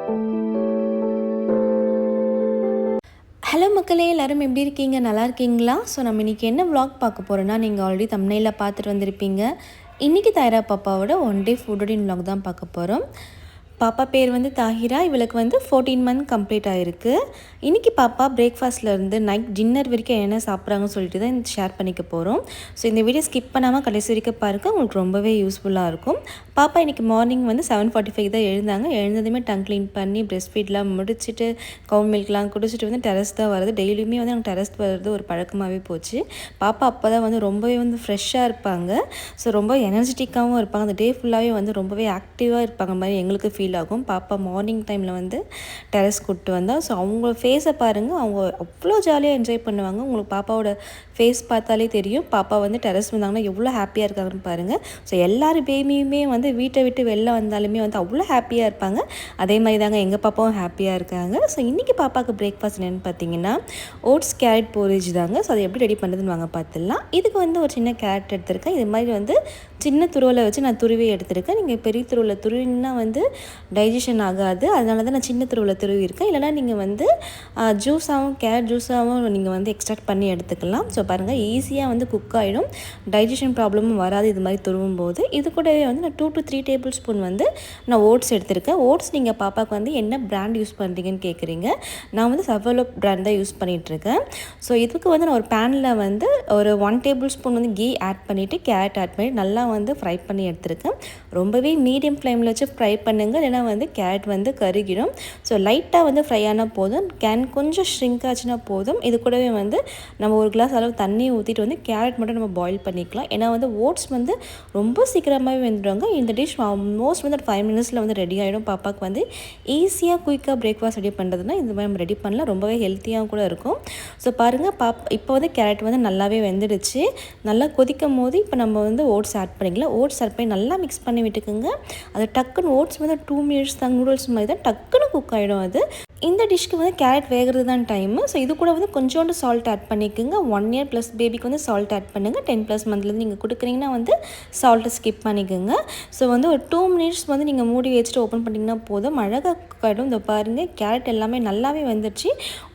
Hello மக்களே, எல்லாரும் எப்படி இருக்கீங்க? நல்லா இருக்கீங்களா? ஸோ நம்ம இன்றைக்கி என்ன vlog பார்க்க போகிறோன்னா, நீங்கள் ஆல்ரெடி தம்ப்நெயிலில் பார்த்துட்டு வந்திருப்பீங்க. இன்றைக்கி தாயிரா பாப்பாவோட one day food routine vlog தான் பார்க்க போகிறோம். பாப்பா பேர் வந்து தாஹிரா. இவளுக்கு வந்து 14 மந்த் கம்ப்ளீட் ஆகிருக்கு. இன்றைக்கி பாப்பா பிரேக்ஃபாஸ்ட்லேருந்து நைட் டின்னர் வரைக்கும் என்ன சாப்பிட்றாங்கன்னு சொல்லிட்டு தான் ஷேர் பண்ணிக்க போகிறோம். ஸோ இந்த வீடியோ ஸ்கிப் பண்ணாமல் கடைசி வரைக்கும் பாருங்கள், உங்களுக்கு ரொம்பவே யூஸ்ஃபுல்லாக இருக்கும். பாப்பா இன்றைக்கி மார்னிங் வந்து 7:45 தான் எழுந்தாங்க. எழுந்ததுமே டங் க்ளீன் பண்ணி ப்ரெஸ்ட் ஃபீட்லாம் முடிச்சுட்டு கவு மில்க்லாம் குடிச்சிட்டு வந்து டெரஸ் தான் வருது. டெய்லியுமே வந்து எனக்கு டெரஸ் வர்றது ஒரு பழக்கமாகவே போச்சு. பாப்பா அப்போ தான் வந்து ரொம்பவே வந்து ஃப்ரெஷ்ஷாக இருப்பாங்க. ஸோ ரொம்ப எனர்ஜெட்டிக்காகவும் இருப்பாங்க. அந்த டே ஃபுல்லாகவே வந்து ரொம்பவே ஆக்டிவாக இருப்பாங்க மாதிரி எங்களுக்கு ஃபீல் ஆகும். பாப்பா மார்னிங் டைமில் வந்து டெரஸ் கூப்பிட்டு வந்தால் ஸோ அவங்க ஃபேஸை பாருங்கள், அவங்க அவ்வளோ ஜாலியாக என்ஜாய் பண்ணுவாங்க. உங்களுக்கு பாப்பாவோட ஃபேஸ் பார்த்தாலே தெரியும் பாப்பா வந்து டெரஸ் வந்தாங்கன்னா எவ்வளோ ஹாப்பியாக இருக்காங்கன்னு பாருங்கள். ஸோ எல்லார் பேபியுமே வந்து வீட்டை விட்டு வெளில வந்தாலுமே வந்து அவ்வளோ ஹாப்பியாக இருப்பாங்க. அதே மாதிரி தாங்க எங்கள் பாப்பாவும் ஹாப்பியாக இருக்காங்க. ஸோ இன்றைக்கி பாப்பாவுக்கு பிரேக்ஃபாஸ்ட் என்னென்னு பார்த்தீங்கன்னா ஓட்ஸ் கேரட் போரேஜ் தாங்க. ஸோ அதை எப்படி ரெடி பண்ணுறதுன்னு வாங்க பார்த்துடலாம். இதுக்கு வந்து ஒரு சின்ன கேரட் எடுத்திருக்கேன். இது மாதிரி வந்து சின்ன துருவலை வச்சு நான் துருவி எடுத்திருக்கேன். நீங்கள் பெரிய துருவலை துருவின்னா வந்து டைஜஷன் ஆகாது, அதனால தான் நான் சின்ன துருவலை துருவிருக்கேன். இல்லைனா நீங்கள் வந்து ஜூஸாகவும் கேரட் ஜூஸாகவும் நீங்கள் வந்து எக்ஸ்ட்ராக்ட் பண்ணி எடுத்துக்கலாம். ஸோ பாருங்கள், ஈஸியாக வந்து குக் ஆகிடும், டைஜஷன் ப்ராப்ளமும் வராது இது மாதிரி துருவும் போது. இது கூடவே வந்து நான் 2 to 3 டேபிள் ஸ்பூன் வந்து நான் ஓட்ஸ் எடுத்திருக்கேன். ஓட்ஸ் நீங்கள் பாப்பாவுக்கு வந்து என்ன பிராண்ட் யூஸ் பண்ணுறீங்கன்னு கேட்குறீங்க. நான் வந்து சவலோ பிராண்ட் தான் யூஸ் பண்ணிகிட்ருக்கேன். ஸோ இதுக்கு வந்து நான் ஒரு பேனில் வந்து ஒரு 1 டேபிள் ஸ்பூன் வந்து கீ ஆட் பண்ணிவிட்டு கேரட் ஆட் பண்ணி நல்லா வந்து ஃப்ரை பண்ணி எடுத்திருக்கேன். ரொம்பவே மீடியம் ஃப்ளேமில் வச்சு ஃப்ரை பண்ணுங்கள், இல்லைனா வந்து கேரட் வந்து கருகிடும். ஸோ லைட்டாக வந்து ஃப்ரை ஆனால் போதும். கொஞ்சம் ஷ்ரிங்க் ஆச்சுன்னா போதும். இது கூடவே வந்து நம்ம ஒரு கிளாஸ் அளவு தண்ணி ஊற்றிட்டு வந்து கேரட் மட்டும் நம்ம பாயில் பண்ணிக்கலாம். ஏன்னா வந்து ஓட்ஸ் வந்து ரொம்ப சீக்கிரமாகவே வெந்துடுவாங்க. இந்த டிஷ் ஆல்மோஸ்ட் வந்து 5 மினிட்ஸில் வந்து ரெடி ஆகிடும். பாப்பாவுக்கு வந்து ஈஸியாக குயிக்காக பிரேக்ஃபாஸ்ட் ரெடி பண்ணுறதுனா இந்த மாதிரி நம்ம ரெடி பண்ணலாம். ரொம்பவே ஹெல்த்தியாக கூட இருக்கும். ஸோ பாருங்கள், இப்போ வந்து கேரட் வந்து நல்லாவே வெந்துடுச்சு. நல்லா கொதிக்கும் போது இப்போ நம்ம வந்து ஓட்ஸ் ஆட் பண்ணிக்கலாம். ஓட்ஸ் ஆட் பண்ணி நல்லா மிக்ஸ் பண்ணி விட்டுக்குங்க. அது டக்குன்னு ஓட்ஸ் வந்து 2 மினிட்ஸ் தான், நூடுல்ஸ் மாதிரி தான் டக்குன்னு குக் ஆகிடும். அது இந்த டிஷ்க்கு வந்து கேரட் வேகிறது தான் டைமு. ஸோ இது கூட வந்து கொஞ்சோண்டு சால்ட் ஆட் பண்ணிக்கோங்க. 1 இயர் ப்ளஸ் பேபிக்கு வந்து சால்ட் ஆட் பண்ணுங்கள். 10+ மந்த்லேருந்து நீங்கள் கொடுக்குறீங்கன்னா வந்து சால்ட்டை ஸ்கிப் பண்ணிக்கோங்க. ஸோ வந்து ஒரு 2 மினிட்ஸ் வந்து நீங்கள் மூடி வச்சுட்டு ஓப்பன் பண்ணிங்கன்னா போதும், அழகாக குக் ஆகிடும். இந்த பாருங்கள், கேரட் எல்லாமே நல்லாவே வந்துடுச்சு.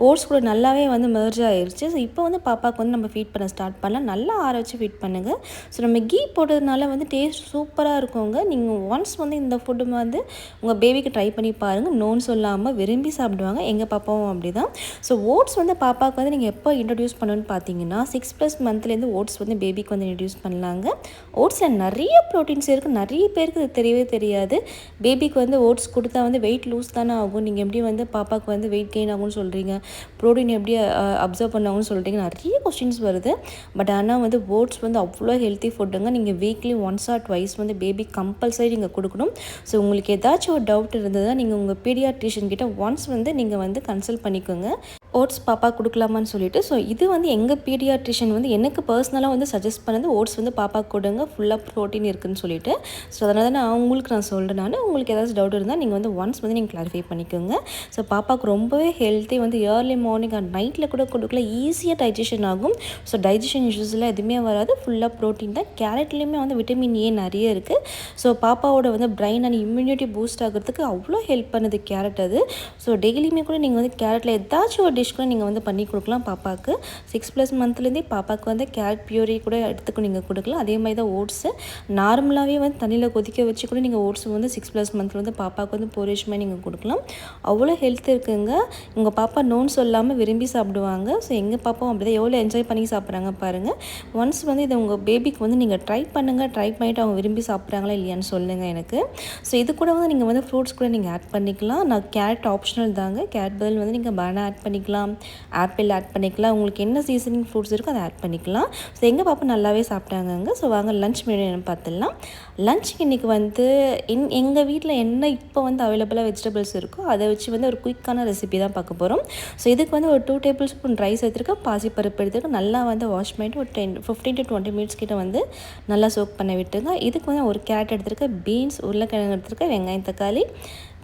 ஓட்ஸ் கூட நல்லாவே வந்து மெர்ஜ் ஆகிடுச்சு. ஸோ இப்போ வந்து பாப்பாவுக்கு வந்து நம்ம ஃபீட் பண்ண ஸ்டார்ட் பண்ணலாம். நல்லா ஆற வச்சு ஃபீட் பண்ணுங்கள். ஸோ நம்ம கீ போட்டதுனால வந்து டேஸ்ட் சூப்பராக இருக்குங்க. நீங்கள் ஒன்ஸ் வந்து இந்த ஃபுட்டு வந்து உங்கள் பேபிக்கு ட்ரை பண்ணி பாருங்கள். நோன்னு சொல்லாமல் விரும்பி சாப்பிடுவாங்க. எங்கள் பாப்பாவும் அப்படி தான். ஸோ ஓட்ஸ் வந்து பாப்பாவுக்கு வந்து நீங்கள் எப்போ இன்ட்ரடியூஸ் பண்ணணும்னு பார்த்தீங்கன்னா 6+ மந்த்லேருந்து ஓட்ஸ் வந்து பேபிக்கு வந்து இன்ட்ரடியூஸ் பண்ணலாங்க. ஓட்ஸில் நிறைய ப்ரோட்டீன்ஸ் இருக்குது. நிறைய பேருக்கு இது தெரியவே தெரியாது. பேபிக்கு வந்து ஓட்ஸ் கொடுத்தா வந்து வெயிட் லூஸ் தானே ஆகும், நீங்கள் எப்படி வந்து பாப்பாவுக்கு வந்து வெயிட் கெயின் ஆகும்னு சொல்கிறீங்க, ப்ரோட்டீன் எப்படி அப்சர்வ் பண்ணாங்கன்னு சொல்கிறீங்க, நிறைய கொஸ்டின்ஸ் வருது. பட் ஆனால் வந்து ஓட்ஸ் வந்து அவ்வளோ ஹெல்த்தி ஃபுட்டுங்க. நீங்கள் வீக்லி 1 or 2 வந்து பேபி கம்பல்சரி நீங்கள் கொடுக்கணும். ஸோ உங்களுக்கு ஏதாச்சும் ஒரு டவுட் இருந்ததுன்னா நீங்கள் உங்கள் பீடியாட்ரிஷியன் கிட்ட ஒன்ஸ் வந்து நீங்கள் வந்து கன்சல்ட் பண்ணிக்கோங்க, ஓட்ஸ் பாப்பா கொடுக்கலாமான்னு சொல்லிட்டு. ஸோ இது வந்து எங்கள் பீடியாட்ரிஷியன் வந்து எனக்கு பர்சனலாக வந்து சஜஸ்ட் பண்ணது, ஓட்ஸ் வந்து பாப்பா கொடுங்க, ஃபுல்லாக ப்ரோட்டீன் இருக்குதுன்னு சொல்லிட்டு. ஸோ அதனால தான் நான் சொல்கிறேன். உங்களுக்கு ஏதாச்சும் டவுட் இருந்தால் நீங்கள் வந்து ஒன்ஸ் வந்து நீங்கள் கிளாரிஃபை பண்ணிக்கோங்க. ஸோ பாப்பாவுக்கு ரொம்பவே ஹெல்த்தி, வந்து ஏர்லி மார்னிங் அண்ட் நைட்டில் கூட கொடுக்கல, ஈஸியாக டைஜஷன் ஆகும். ஸோ டைஜஷன் இஷ்யூஸ்லாம் எதுவுமே வராது. ஃபுல்லாக ப்ரோட்டீன் தான். கேரட்லேயுமே வந்து விட்டமின் ஏ நிறைய இருக்குது. ஸோ பாப்பாவோட வந்து பிரெயின் அண்ட் இம்யூனிட்டி பூஸ்ட் ஆகிறதுக்கு அவ்வளோ ஹெல்ப் பண்ணுது கேரட் அது. ஸோ டெய்லியுமே கூட நீங்கள் வந்து கேரட்டில் ஏதாச்சும் ஒரு டிஷ் கூட நீங்கள் வந்து பண்ணி கொடுக்கலாம் பாப்பாவுக்கு. 6+ மந்த்லேருந்தே பாப்பாவுக்கு வந்து கேரட் பியூரி கூட எடுத்துக்க நீங்கள் கொடுக்கலாம். அதே மாதிரி தான் ஓட்ஸு நார்மலாகவே வந்து தண்ணியில் கொதிக்க வச்சு கூட நீங்கள் ஓட்ஸ் வந்து 6+ மந்த்தில் வந்து பாப்பாவுக்கு வந்து போரேஜ் மாதிரி நீங்கள் கொடுக்கலாம். அவ்வளோ ஹெல்த் இருக்குங்க. உங்கள் பாப்பா நோன்னு சொல்லாமல் விரும்பி சாப்பிடுவாங்க. ஸோ எங்கள் பாப்பாவும் அப்படி தான் எவ்வளோ என்ஜாய் பண்ணி சாப்பிட்றாங்க பாருங்கள். ஒன்ஸ் வந்து இதை உங்கள் பேபிக்கு வந்து நீங்கள் ட்ரை பண்ணுங்கள். ட்ரை பண்ணிவிட்டு அவங்க விரும்பி சாப்பிட்றாங்களா இல்லையான்னு சொல்லுங்கள் எனக்கு. ஸோ இது கூட வந்து நீங்கள் வந்து ஃப்ரூட்ஸ் கூட நீங்கள் ஆட் பண்ணிக்கலாம். நான் கேரட் ஆப்ஷனல் தாங்க. கேரட் பதில் வந்து நீங்கள் பனானா ஆட் பண்ணிக்கலாம், ஆப்பிள் ஆட் பண்ணிக்கலாம். உங்களுக்கு என்ன சீசனிங் ஃப்ரூட்ஸ் இருக்கோ அதை ஆட் பண்ணிக்கலாம். ஸோ எங்கள் பாப்பா நல்லாவே சாப்பிட்டாங்க. ஸோ வாங்க லன்ச் மெனு என்ன பார்த்துடலாம். லன்ச்சுக்கு இன்றைக்கி வந்து எங்கள் வீட்டில் என்ன இப்போ வந்து அவைலபிளாக வெஜிடபிள்ஸ் இருக்கோ அதை வச்சு வந்து ஒரு குயிக்கான ரெசிபி தான் பார்க்க போகிறோம். ஸோ இதுக்கு வந்து ஒரு 2 டேபிள் ஸ்பூன் ரைஸ் எடுத்துருக்கேன், பாசிப்பருப்பு எடுத்துருக்கேன். நல்லா வந்து வாஷ் பண்ணிவிட்டு ஒரு 15 to 20 மினிட்ஸ் கிட்ட வந்து நல்லா சோக் பண்ண விட்டுங்க. இதுக்கு வந்து ஒரு கேரட் எடுத்துருக்கேன், பீன்ஸ், உருளைக்கிழங்கு எடுத்துருக்கேன், வெங்காயம், தக்காளி,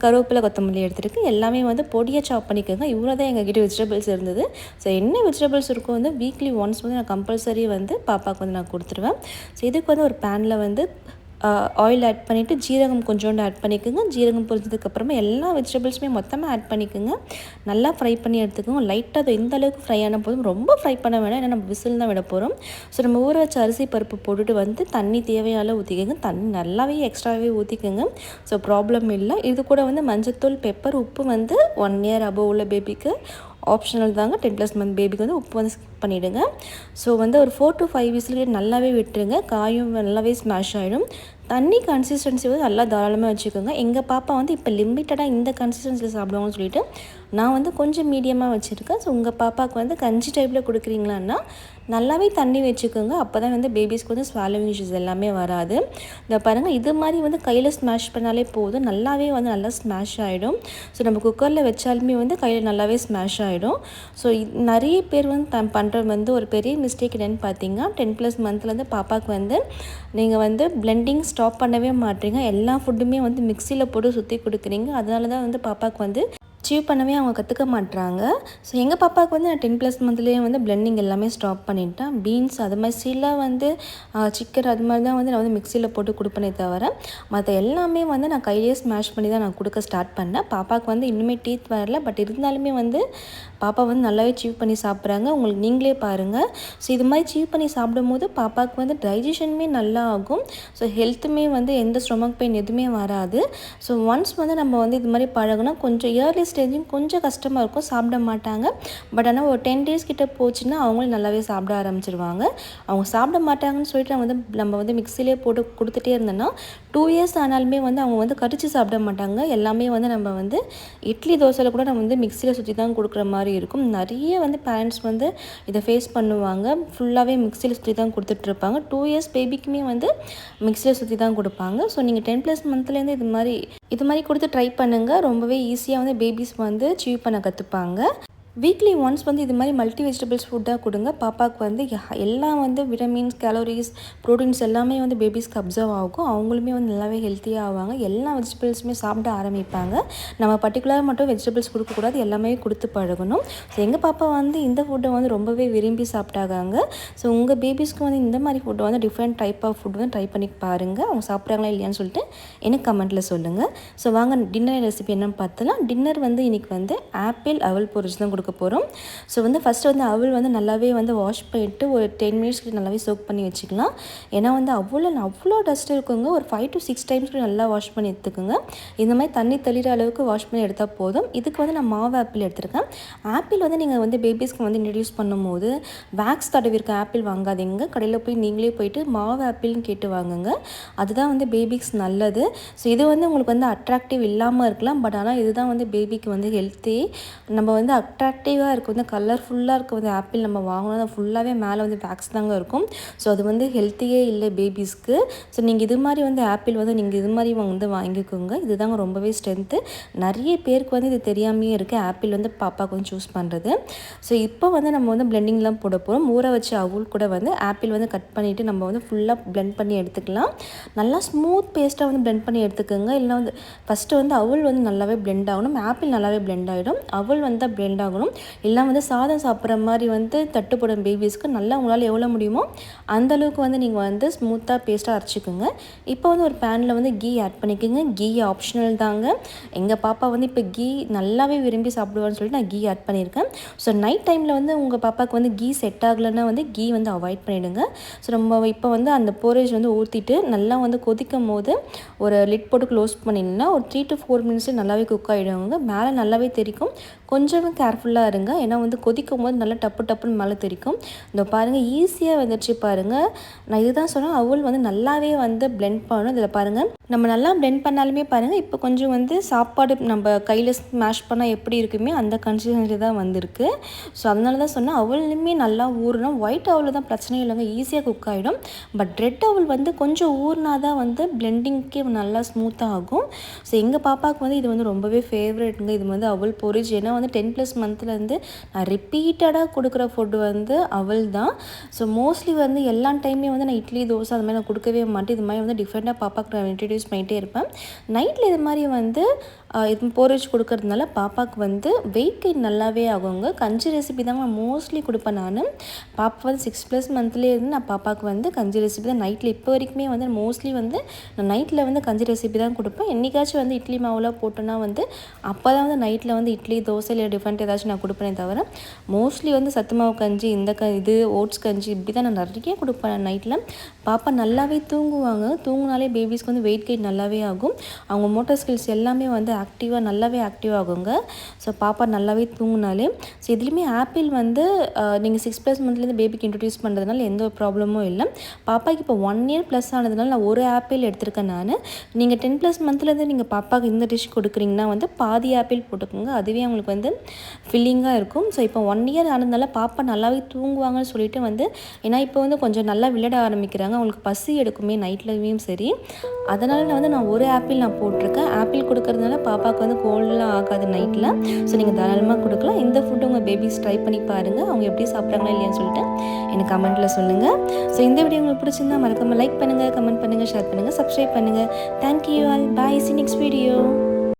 கருவேப்பிலை, கொத்தமல்லி எடுத்துருக்கு. எல்லாமே வந்து பொடியாக சாப் பண்ணிக்கோங்க. இவ்வளோ தான் எங்ககிட்ட வெஜிடபிள்ஸ் இருந்தது. ஸோ என்ன வெஜிடபிள்ஸ் இருக்கோ வந்து வீக்லி ஒன்ஸ் வந்து நான் கம்பல்சரி வந்து பாப்பாவுக்கு வந்து நான் கொடுத்துருவேன். ஸோ இதுக்கு வந்து ஒரு பேனில் வந்து ஆயில் ஆட் பண்ணிவிட்டு ஜீரகம் கொஞ்சோண்டு ஆட் பண்ணிக்கோங்க. ஜீரகம் பொரிஞ்சதுக்கப்புறமா எல்லா வெஜிடபிள்ஸுமே மொத்தமாக ஆட் பண்ணிக்கோங்க. நல்லா ஃப்ரை பண்ணி எடுத்துக்கோங்க. லைட்டாக அது எந்த அளவுக்கு ஃப்ரை ஆன போதும், ரொம்ப ஃப்ரை பண்ண வேணாம், ஏன்னா நம்ம விசில் தான் விட போகிறோம். ஸோ நம்ம ஊற வச்ச அரிசி பருப்பு போட்டுட்டு வந்து தண்ணி தேவையால ஊற்றிக்கோங்க. தண்ணி நல்லாவே எக்ஸ்ட்ராவே ஊற்றிக்கோங்க. ஸோ ப்ராப்ளம் இல்லை. இது கூட வந்து மஞ்சத்தூள், பெப்பர், உப்பு வந்து 1 இயர் அபோவ் உள்ள பேபிக்கு ஆப்ஷனல் தாங்க. 10+ மந்த் பேபிக்கு வந்து உப்பு வந்து ஸ்கிப் பண்ணிவிடுங்க. ஸோ வந்து ஒரு 4 to 5 விசில் நல்லாவே விட்டுருங்க. காயும் நல்லாவே ஸ்மாஷ் ஆகிடும். தண்ணி கன்சிஸ்டன்சி வந்து நல்லா தாராளமாக வச்சுக்கோங்க. எங்கள் பாப்பா வந்து இப்போ லிமிட்டடாக இந்த கன்சிஸ்டன்சியில் சாப்பிடுவாங்கன்னு சொல்லிட்டு நான் வந்து கொஞ்சம் மீடியமாக வச்சுருக்கேன். ஸோ உங்கள் பாப்பாவுக்கு வந்து கஞ்சி டைப்பில் கொடுக்குறீங்களான்னா நல்லாவே தண்ணி வச்சுக்கோங்க. அப்போ தான் வந்து பேபிஸ்க்கு வந்து ஸ்வாலோவிங் இஷ்யூஸ் எல்லாமே வராது. இந்த பாருங்கள், இது மாதிரி வந்து கையில் ஸ்மாஷ் பண்ணாலே போதும், நல்லாவே வந்து நல்லா ஸ்மாஷ் ஆகிடும். ஸோ நம்ம குக்கரில் வச்சாலுமே வந்து கையில் நல்லாவே ஸ்மாஷ் ஆகிடும். ஸோ நிறைய பேர் வந்து பண்ணுறது வந்து ஒரு பெரிய மிஸ்டேக் என்னென்னு பார்த்தீங்கன்னா, 10+ மந்த்லேருந்து பாப்பாவுக்கு வந்து நீங்கள் வந்து பிளெண்டிங் ஸ்டாப் பண்ணவே மாட்டீங்க. எல்லா ஃபுட்டுமே வந்து மிக்சியில் போட்டு சுற்றி கொடுக்குறீங்க. அதனால தான் வந்து பாப்பாவுக்கு வந்து அச்சீவ் பண்ணவே அவங்க கற்றுக்க மாட்றாங்க. ஸோ எங்கள் பாப்பாவுக்கு வந்து நான் 10+ மந்த்லேயே வந்து பிளெண்டிங் எல்லாமே ஸ்டாப் பண்ணிட்டேன். பீன்ஸ் அது மாதிரி சில வந்து சிக்கன் அது மாதிரி தான் வந்து நான் வந்து மிக்சியில் போட்டு கொடுப்பேனே தவிர மற்ற எல்லாமே வந்து நான் கையிலேயே ஸ்மாஷ் பண்ணி தான் நான் கொடுக்க ஸ்டார்ட் பண்ணேன். பாப்பாவுக்கு வந்து இன்னுமே டீத் வரல. பட் இருந்தாலுமே வந்து பாப்பா வந்து நல்லாவே சீவ் பண்ணி சாப்பிட்றாங்க. உங்களுக்கு நீங்களே பாருங்கள். ஸோ இது மாதிரி சீவ் பண்ணி சாப்பிடும்போது பாப்பாவுக்கு வந்து டைஜஷனுமே நல்லா ஆகும். ஸோ ஹெல்த்துமே வந்து எந்த ஸ்டொமக் பெயின் எதுவுமே வராது. ஸோ ஒன்ஸ் வந்து நம்ம வந்து இது மாதிரி பழகுனா கொஞ்சம் இயர்லி ஸ்டேஜிங் கொஞ்சம் கஷ்டமாக இருக்கும், சாப்பிட மாட்டாங்க. பட் ஆனால் ஒரு 10 days கிட்ட போச்சுன்னா அவங்களும் நல்லாவே சாப்பிட ஆரம்பிச்சிருவாங்க. அவங்க சாப்பிட மாட்டாங்கன்னு சொல்லிட்டு நம்ம வந்து மிக்சிலே போட்டு கொடுத்துட்டே இருந்தோன்னா 2 years ஆனாலுமே வந்து அவங்க வந்து கடிச்சு சாப்பிட மாட்டாங்க. எல்லாமே வந்து நம்ம வந்து இட்லி தோசையில் கூட நம்ம வந்து மிக்சியில் சுற்றி தான் கொடுக்குற மாதிரி இருக்கும். நிறைய வந்து பேரண்ட்ஸ் வந்து இதை ஃபேஸ் பண்ணுவாங்க. ஃபுல்லாகவே மிக்சியில் சுற்றி தான் கொடுத்துட்ருப்பாங்க. 2 years பேபிக்குமே வந்து மிக்சியில் சுற்றி தான் கொடுப்பாங்க. ஸோ நீங்கள் 10+ மந்த்லேருந்து இது மாதிரி கொடுத்து ட்ரை பண்ணுங்கள். ரொம்பவே ஈஸியாக வந்து பேபிஸ் வந்து சீவ் பண்ண கற்றுப்பாங்க. வீக்லி ஒன்ஸ் வந்து இது மாதிரி மல்டி வெஜிடபிள்ஸ் ஃபுட்டாக கொடுங்க. பாப்பாவுக்கு வந்து எல்லாம் வந்து விட்டமின்ஸ், கேலோரிஸ், ப்ரோட்டீன்ஸ் எல்லாமே வந்து பேபிஸ்க்கு அப்சர்வ் ஆகும். அவங்களுமே வந்து நல்லாவே ஹெல்த்தியாக ஆவாங்க. எல்லா வெஜிடபிள்ஸுமே சாப்பிட ஆரம்பிப்பாங்க. நம்ம பர்டிகுலராக மட்டும் வெஜிடபிள்ஸ் கொடுக்கக்கூடாது, எல்லாமே கொடுத்து பழகணும். ஸோ எங்கள் பாப்பா வந்து இந்த ஃபுட்டை வந்து ரொம்பவே விரும்பி சாப்பிட்டாங்க. ஸோ உங்கள் பேபிஸ்க்கு வந்து இந்த மாதிரி ஃபுட்டை வந்து டிஃப்ரெண்ட் டைப் ஆஃப் ஃபுட் வந்து ட்ரை பண்ணி பாருங்கள். அவங்க சாப்பிட்றாங்களா இல்லையான்னு சொல்லிட்டு எனக்கு கமெண்ட்டில் சொல்லுங்கள். ஸோ வாங்க டின்னர் ரெசிபி என்னன்னு பார்த்தலாம். டின்னர் வந்து இன்றைக்கி வந்து ஆப்பிள் அவல் பொரிச்சு தான் கொடுக்க போகிறோம். ஸோ வந்து ஃபஸ்ட்டு வந்து அவல் வந்து நல்லாவே வந்து வாஷ் பண்ணிவிட்டு ஒரு 10 minutes நல்லாவே சோக் பண்ணி வச்சுக்கலாம். ஏன்னா வந்து அவ்வளோ டஸ்ட் இருக்குங்க. ஒரு 5 to 6 times நல்லா வாஷ் பண்ணி எடுத்துக்கோங்க. இந்த மாதிரி தண்ணி தெளிகிற அளவுக்கு வாஷ் பண்ணி எடுத்தால் போதும். இதுக்கு வந்து நான் மாவு ஆப்பிள் எடுத்துருக்கேன். ஆப்பிள் வந்து நீங்கள் வந்து பேபிஸ்க்கு வந்து இன்ட்ரடியூஸ் பண்ணும்போது வேக்ஸ் தடவிருக்க ஆப்பிள் வாங்காதீங்க. கடையில் போய் நீங்களே போயிட்டு மாவு ஆப்பிள்னு கேட்டு வாங்குங்க. அதுதான் வந்து பேபிக்ஸ் நல்லது. ஸோ இது வந்து உங்களுக்கு வந்து அட்ராக்டிவ் இல்லாமல் இருக்கலாம். பட் ஆனால் இதுதான் வந்து பேபிக்கு வந்து ஹெல்த்தி. நம்ம வந்து அட்ராக்டிவாக இருக்கும் வந்து கலர்ஃபுல்லாக இருக்க வந்து ஆப்பிள் நம்ம வாங்கினா ஃபுல்லாகவே மேலே வந்து வேக்ஸ் தாங்க இருக்கும். ஸோ அது வந்து ஹெல்த்தியே இல்லை பேபிஸ்க்கு. ஸோ நீங்கள் இது மாதிரி வந்து ஆப்பிள் வந்து நீங்கள் இது மாதிரி வந்து வாங்கிக்கோங்க. இதுதாங்க ரொம்பவே ஸ்ட்ரென்த்து. நிறைய பேருக்கு வந்து இது தெரியாமையே இருக்குது ஆப்பிள் வந்து பாப்பாவுக்கு வந்து சூஸ் பண்ணுறது. ஸோ இப்போ வந்து நம்ம வந்து பிளெண்டிங்லாம் போட போகிறோம். ஊற வச்ச அவுல் கூட வந்து ஆப்பிள் வந்து கட் பண்ணிவிட்டு நம்ம வந்து ஃபுல்லாக பிளெண்ட் பண்ணி எடுத்துக்கலாம். நல்லா ஸ்மூத் பேஸ்ட்டாக வந்து பிளெண்ட் பண்ணி எடுத்துக்கோங்க. இல்லை வந்து ஃபஸ்ட்டு வந்து அவுல் வந்து நல்லாவே பிளெண்ட் ஆகணும். ஆப்பிள் நல்லாவே பிளெண்ட் ஆகிடும். அவுல் வந்து பிளெண்ட் ஆகணும். இல்லை வந்து சாதம் சாப்பிட்ற மாதிரி வந்து தட்டுப்படும் பேபிஸ்க்கு நல்லா உங்களால் எவ்வளோ முடியுமோ அந்தளவுக்கு வந்து நீங்கள் வந்து ஸ்மூத்தாக பேஸ்ட்டாக அரைச்சிக்கோங்க. இப்போ வந்து ஒரு பேனில் வந்து கீ ஆட் பண்ணிக்கோங்க. கீ ஆப்ஷனல் தாங்க. எங்கள் பாப்பா வந்து இப்போ கீ நல்லாவே விரும்பி சாப்பிடுவான்னு சொல்லிட்டு நான் கீ ஆட் பண்ணியிருக்கேன். ஸோ நைட் டைமில் வந்து உங்கள் பாப்பாவுக்கு வந்து கீ செட் ஆகலைன்னா வந்து கீ வந்து அவாய்ட் பண்ணிவிடுங்க. ஸோ நம்ம இப்போ வந்து அந்த போரேஜ் வந்து ஊற்றிட்டு நல்லா வந்து கொதிக்கும் போது ஒரு லிட் போட்டு க்ளோஸ் பண்ணிங்கன்னா ஒரு 3 to 4 minutes நல்லாவே குக் ஆகிடுவாங்க. மேலே நல்லாவே தெரிக்கும். கொஞ்சம் கேர்ஃபுல்லாக இருங்க. ஏன்னா வந்து கொதிக்கும் போது நல்லா டப்புன்னு மேலே தெரிக்கும். இந்த பாருங்கள் ஈஸியாக வந்துடுச்சு பாருங்கள். நான் இதுதான் சொன்னேன், அவுல் வந்து நல்லாவே வந்து பிளெண்ட் பண்ணணும். இதில் பாருங்கள் நம்ம நல்லா பிளெண்ட் பண்ணாலுமே பாருங்கள் இப்போ கொஞ்சம் வந்து சாப்பாடு நம்ம கையில் ஸ்மாஷ் பண்ணால் எப்படி இருக்குமே அந்த கன்சிஸ்டன்சி தான் வந்திருக்கு. ஸோ அதனால தான் சொன்னேன் அவுலுமே நல்லா ஊறணும். ஒயிட் அவுல் தான் பிரச்சனை இல்லைங்க, ஈஸியாக குக் ஆகிடும். பட் ரெட் அவுல் வந்து கொஞ்சம் ஊறினா தான் வந்து பிளெண்டிங்க்கே நல்லா ஸ்மூத்தாக ஆகும். ஸோ எங்கள் பாப்பாவுக்கு வந்து இது வந்து ரொம்பவே ஃபேவரேட்டுங்க. இது வந்து அவல் பொரிச்சு. ஏன்னா வந்து 10+ மந்த்லேருந்து நான் ரிப்பீட்டடாக கொடுக்குற ஃபுட்டு வந்து அவல் தான். ஸோ மோஸ்ட்லி வந்து எல்லா டைமே வந்து நான் இட்லி தோசை அது மாதிரி நான் கொடுக்கவே மாட்டேன். இது மாதிரி வந்து டிஃப்ரெண்ட்டாக பாப்பாவுக்கு நான் இன்ட்ரடியூஸ் பண்ணிகிட்டே இருப்பேன். நைட்டில் இது மாதிரி வந்து இது போரேஜ் கொடுக்கறதுனால பாப்பாவுக்கு வந்து வெயிட் கெயின் நல்லாவே ஆகுங்க. கஞ்சி ரெசிபி தாங்க நான் மோஸ்ட்லி கொடுப்பேன் நான். பாப்பா வந்து 6+ மந்த்லேயே இருந்து நான் பாப்பாவுக்கு வந்து கஞ்சி ரெசிபி தான் நைட்டில் இப்போ வரைக்குமே வந்து மோஸ்ட்லி வந்து நான் நைட்டில் வந்து கஞ்சி ரெசிபி தான் கொடுப்பேன். என்றைக்காச்சும் வந்து இட்லி மாவுலாம் போட்டோன்னா வந்து அப்போ தான் வந்து நைட்டில் வந்து இட்லி தோசை இல்லை டிஃப்ரெண்ட் ஏதாச்சும் நான் கொடுப்பேனே தவிர மோஸ்ட்லி வந்து சத்து மாவு கஞ்சி இது ஓட்ஸ் கஞ்சி இப்படி தான் நான் நிறைய கொடுப்பேன் நைட்டில். பாப்பா நல்லாவே தூங்குவாங்க. தூங்கினாலே பேபிஸ்க்கு வந்து வெயிட் கெயின் நல்லாவே ஆகும். அவங்க மோட்டார் ஸ்கில்ஸ் எல்லாமே வந்து நல்லாவே ஆக்டிவ் ஆகுங்க. ஸோ பாப்பா நல்லாவே தூங்கினாலே. ஸோ இதுலேயுமே ஆப்பிள் வந்து நீங்கள் 6+ மந்த்லேருந்து பேபிக்கு இன்ட்ரடியூஸ் பண்ணுறதுனால எந்த ஒரு ப்ராப்ளமும் இல்லை. பாப்பாவுக்கு இப்போ 1 இயர் ப்ளஸ் ஆனதுனால நான் ஒரு ஆப்பிள் எடுத்திருக்கேன் நான். நீங்கள் 10+ மந்த்லேருந்து நீங்கள் பாப்பாவுக்கு இந்த டிஷ் கொடுக்குறீங்கன்னா வந்து பாதி ஆப்பிள் போட்டுக்கோங்க. அதுவே அவங்களுக்கு வந்து ஃபில்லிங்காக இருக்கும். ஸோ இப்போ 1 இயர் ஆனதுனால பாப்பா நல்லாவே தூங்குவாங்கன்னு சொல்லிட்டு வந்து ஏன்னா இப்போ வந்து கொஞ்சம் நல்லா விளையாட ஆரம்பிக்கிறாங்க. அவங்களுக்கு பசி எடுக்குமே நைட்லேயும் சரி. அதனால் நான் ஒரு ஆப்பிள் நான் போட்டிருக்கேன். ஆப்பிள் கொடுக்கறதுனால பாப்பாவுக்கு வந்து கோல்டெலாம் ஆகாது நைட்டில். ஸோ நீங்கள் தாராளமாக கொடுக்கலாம். இந்த ஃபுட்டு உங்கள் பேபிஸ் ட்ரை பண்ணி பாருங்கள். அவங்க எப்படி சாப்பிட்றாங்களா இல்லையான்னு சொல்லிட்டு எனக்கு கமெண்ட்டில் சொல்லுங்கள். ஸோ இந்த வீடியோ உங்களுக்கு பிடிச்சிருந்தா மறக்காமல் லைக் பண்ணுங்கள், கமெண்ட் பண்ணுங்கள், ஷேர் பண்ணுங்கள், சப்ஸ்கிரைப் பண்ணுங்கள். Thank you all. Bye. See next video.